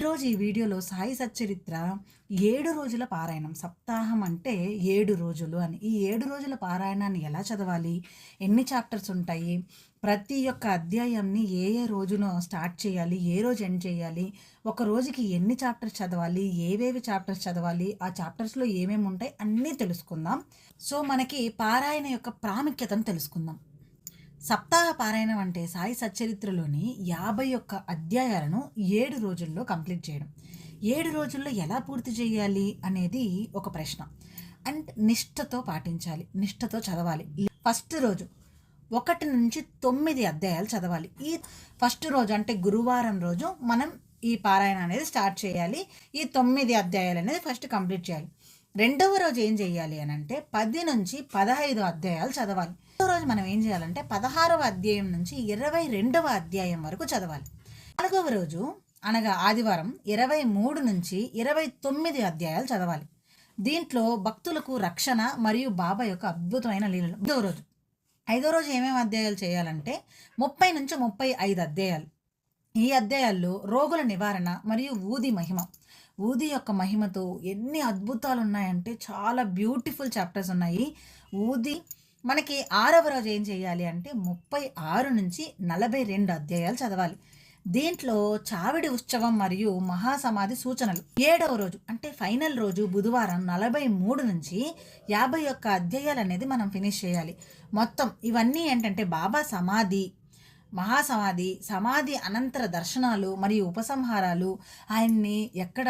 ఈరోజు ఈ వీడియోలో సాయి సచ్చరిత్ర 7 రోజుల పారాయణం. సప్తాహం అంటే 7 రోజులు అని. ఈ 7 రోజుల పారాయణాన్ని ఎలా చదవాలి? ఎన్ని చాప్టర్స్ ఉంటాయి? ప్రతి ఒక్క అధ్యాయంని ఏ ఏ రోజున స్టార్ట్ చేయాలి? ఏ రోజు ఎండ్ చేయాలి? ఒక రోజుకి ఎన్ని చాప్టర్స్ చదవాలి? ఏవేవి చాప్టర్స్ చదవాలి? ఆ చాప్టర్స్‌లో ఏమేమి ఉంటాయి? అన్నీ తెలుసుకుందాం. సో, మనకి పారాయణ యొక్క ప్రాముఖ్యతను తెలుసుకుందాం. సప్తాహ పారాయణం అంటే సాయి సచ్చరిత్రలోని 51 అధ్యాయాలను 7 రోజుల్లో కంప్లీట్ చేయడం. 7 రోజుల్లో ఎలా పూర్తి చేయాలి అనేది ఒక ప్రశ్న. అండ్ నిష్ఠతో పాటించాలి, నిష్ఠతో చదవాలి. ఫస్ట్ రోజు 1 నుంచి 9 అధ్యాయాలు చదవాలి. ఈ ఫస్ట్ రోజు అంటే గురువారం రోజు మనం ఈ పారాయణ అనేది స్టార్ట్ చేయాలి. ఈ 9 అధ్యాయాలు అనేది ఫస్ట్ కంప్లీట్ చేయాలి. రెండవ రోజు ఏం చేయాలి అని అంటే 10 నుంచి 15 అధ్యాయాలు చదవాలి. రోజు మనం ఏం చేయాలంటే 16వ అధ్యాయం నుంచి 22వ అధ్యాయం వరకు చదవాలి. 4వ రోజు అనగా ఆదివారం 23 నుంచి 29 అధ్యాయాలు చదవాలి. దీంట్లో భక్తులకు రక్షణ మరియు బాబా యొక్క అద్భుతమైన లీలలు. 5వ రోజు ఏమేమి అధ్యాయాలు చేయాలంటే 30 నుంచి 35 అధ్యాయాలు. ఈ అధ్యాయాల్లో రోగుల నివారణ మరియు ఊది మహిమ. ఊది యొక్క మహిమతో ఎన్ని అద్భుతాలు ఉన్నాయంటే చాలా బ్యూటిఫుల్ చాప్టర్స్ ఉన్నాయి. ఊది మనకి 6వ రోజు ఏం చేయాలి అంటే 36 నుంచి 42 అధ్యాయాలు చదవాలి. దీంట్లో చావిడి ఉత్సవం మరియు మహాసమాధి సూచనలు. 7వ రోజు అంటే ఫైనల్ రోజు బుధవారం 43 నుంచి 51 అధ్యాయాలు అనేది మనం ఫినిష్ చేయాలి. మొత్తం ఇవన్నీ ఏంటంటే బాబా సమాధి, మహాసమాధి, సమాధి అనంతర దర్శనాలు మరియు ఉపసంహారాలు, ఆయన్ని ఎక్కడ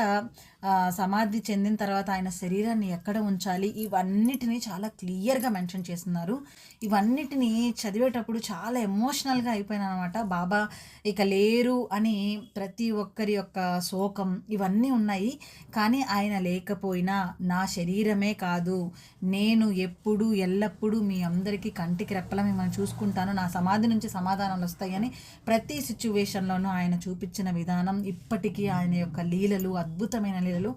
సమాధి చెందిన తర్వాత ఆయన శరీరాన్ని ఎక్కడ ఉంచాలి, ఇవన్నిటినీ చాలా క్లియర్గా మెన్షన్ చేస్తున్నారు. ఇవన్నిటినీ చదివేటప్పుడు చాలా ఎమోషనల్గా అయిపోయినాను అనమాట. బాబా ఇక లేరు అని ప్రతి ఒక్కరి యొక్క శోకం ఇవన్నీ ఉన్నాయి. కానీ ఆయన లేకపోయినా నా శరీరమే కాదు, నేను ఎప్పుడు ఎల్లప్పుడూ మీ అందరికీ కంటికి రెప్పలా మిమ్మల్ని చూసుకుంటాను, నా సమాధి నుంచి సమాధానాలు వస్తాయని ప్రతి సిచ్యువేషన్లోనూ ఆయన చూపించిన విధానం, ఇప్పటికీ ఆయన యొక్క లీలలు, అద్భుతమైన లీలలు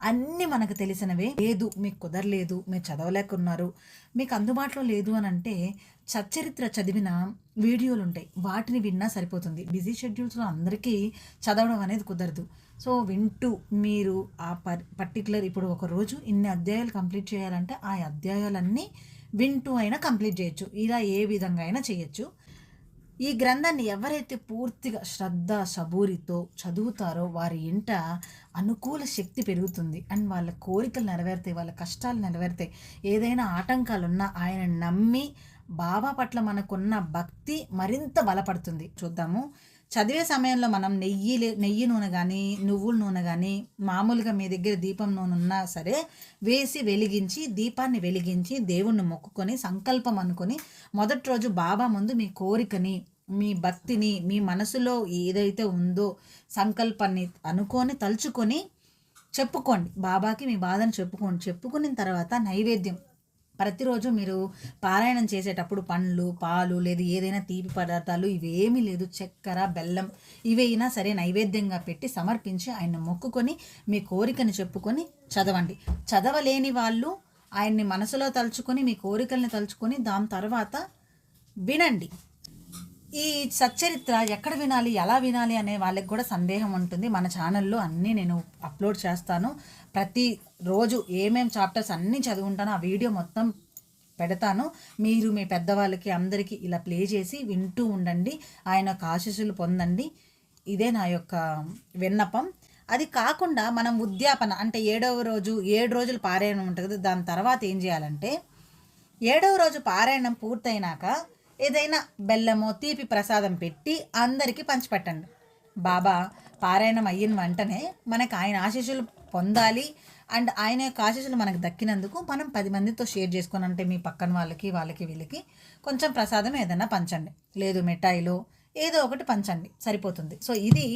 అన్నీ మనకు తెలిసినవే. లేదు మీకు కుదరలేదు, మీరు చదవలేకున్నారు, మీకు అందుబాటులో లేదు అని అంటే సచ్చరిత్ర చదివిన వీడియోలు ఉంటాయి, వాటిని విన్నా సరిపోతుంది. బిజీ షెడ్యూల్స్లో అందరికీ చదవడం అనేది కుదరదు. సో వింటూ మీరు ఆ పర్టికులర్ ఇప్పుడు ఒక రోజు ఇన్ని అధ్యాయాలు కంప్లీట్ చేయాలంటే ఆ అధ్యాయాలన్నీ వింటూ అయినా కంప్లీట్ చేయొచ్చు. ఇలా ఏ విధంగా అయినా చేయొచ్చు. ఈ గ్రంథాన్ని ఎవరైతే పూర్తిగా శ్రద్ధ సబూరితో చదువుతారో వారి ఇంట అనుకూల శక్తి పెరుగుతుంది. అండ్ వాళ్ళ కోరికలు నెరవేరుతాయి, వాళ్ళ కష్టాలు నెరవేరుతాయి. ఏదైనా ఆటంకాలు ఉన్నా ఆయన నమ్మి బాబా పట్ల మనకున్న భక్తి మరింత బలపడుతుంది. చూద్దాము. చదివే సమయంలో మనం నెయ్యి నూనె కానీ నువ్వుల నూనె కానీ మామూలుగా మీ దగ్గర దీపం నూనె ఉన్నా సరే వేసి వెలిగించి దీపాన్ని వెలిగించి దేవుణ్ణి మొక్కుకొని సంకల్పం అనుకొని మొదటి రోజు బాబా ముందు మీ కోరికని, మీ భక్తిని, మీ మనసులో ఏదైతే ఉందో సంకల్పాన్ని అనుకొని తలుచుకొని చెప్పుకోండి. బాబాకి మీ బాధను చెప్పుకున్న తర్వాత నైవేద్యం ప్రతిరోజు మీరు పారాయణం చేసేటప్పుడు పండ్లు, పాలు లేదు ఏదైనా తీపి పదార్థాలు ఇవేమీ లేదు, చక్కెర, బెల్లం ఇవైనా సరే నైవేద్యంగా పెట్టి సమర్పించి ఆయన మొక్కుకొని మీ కోరికని చెప్పుకొని చదవండి. చదవలేని వాళ్ళు ఆయన్ని మనసులో తలుచుకొని మీ కోరికల్ని తలుచుకొని దాని తర్వాత వినండి. ఈ సచ్చరిత్ర ఎక్కడ వినాలి, ఎలా వినాలి అనే వాళ్ళకి కూడా సందేహం ఉంటుంది. మన ఛానల్లో అన్నీ నేను అప్లోడ్ చేస్తాను. ప్రతి రోజు ఏమేం చాప్టర్స్ అన్నీ చదువుంటానో ఆ వీడియో మొత్తం పెడతాను. మీరు మీ పెద్దవాళ్ళకి అందరికీ ఇలా ప్లే చేసి వింటూ ఉండండి, ఆయన యొక్క ఆశీస్సులు పొందండి. ఇదే నా యొక్క విన్నపం. అది కాకుండా మనం ఉద్యాపన అంటే 7వ రోజు 7 రోజులు పారాయణం ఉంటుంది కదా, దాని తర్వాత ఏం చేయాలంటే 7వ రోజు పారాయణం పూర్తయినాక ఏదైనా బెల్లమో తీపి ప్రసాదం పెట్టి అందరికీ పంచిపెట్టండి. బాబా పారాయణం అయిన వెంటనే మనకు ఆయన ఆశీస్సులు పొందాలి. అండ్ ఆయన యొక్క ఆశీస్సులు మనకు దక్కినందుకు మనం 10 మందితో షేర్ చేసుకొని, అంటే మీ పక్కన వాళ్ళకి వీళ్ళకి కొంచెం ప్రసాదం ఏదైనా పంచండి, లేదు మిఠాయిలో ఏదో ఒకటి పంచండి, సరిపోతుంది. సో ఇది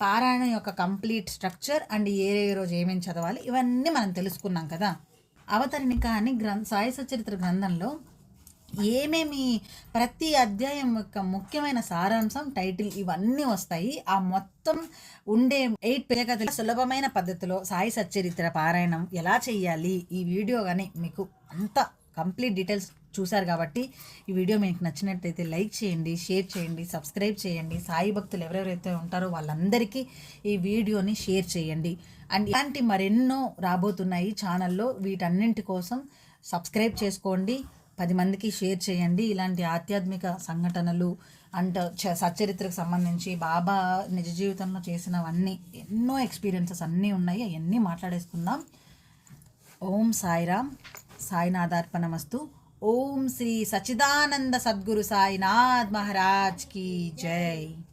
పారాయణం యొక్క కంప్లీట్ స్ట్రక్చర్. అండ్ ఏ రోజు ఏమేమి చదవాలి ఇవన్నీ మనం తెలుసుకున్నాం కదా. అవతరణిక అని సాయి సచరిత్ర గ్రంథంలో ఏమేమి ప్రతి అధ్యాయం యొక్క ముఖ్యమైన సారాంశం, టైటిల్ ఇవన్నీ వస్తాయి. ఆ మొత్తం ఉండే 8 పేజీల సులభమైన పద్ధతిలో సాయి సచ్చరిత్ర పారాయణం ఎలా చేయాలి ఈ వీడియో కానీ మీకు అంత కంప్లీట్ డీటెయిల్స్ చూశారు కాబట్టి ఈ వీడియో మీకు నచ్చినట్లయితే లైక్ చేయండి, షేర్ చేయండి, సబ్స్క్రైబ్ చేయండి. సాయి భక్తులు ఎవరెవరైతే ఉంటారో వాళ్ళందరికీ ఈ వీడియోని షేర్ చేయండి. అండ్ ఇలాంటి మరెన్నో రాబోతున్నాయి ఛానల్లో, వీటన్నింటి కోసం సబ్స్క్రైబ్ చేసుకోండి, 10 మందికి షేర్ చేయండి. ఇలాంటి ఆధ్యాత్మిక సంఘటనలు అండ్ సచ్చరిత్రకు సంబంధించి బాబా నిజ జీవితంలో చేసినవన్నీ ఎన్నో ఎక్స్పీరియన్సెస్ అన్నీ ఉన్నాయి, అవన్నీ మాట్లాడేసుకుందాం. ఓం సాయిరామ్, సాయినాథార్పణమస్తు. ఓం శ్రీ సచ్చిదానంద సద్గురు సాయినాథ్ మహారాజ్ की जय.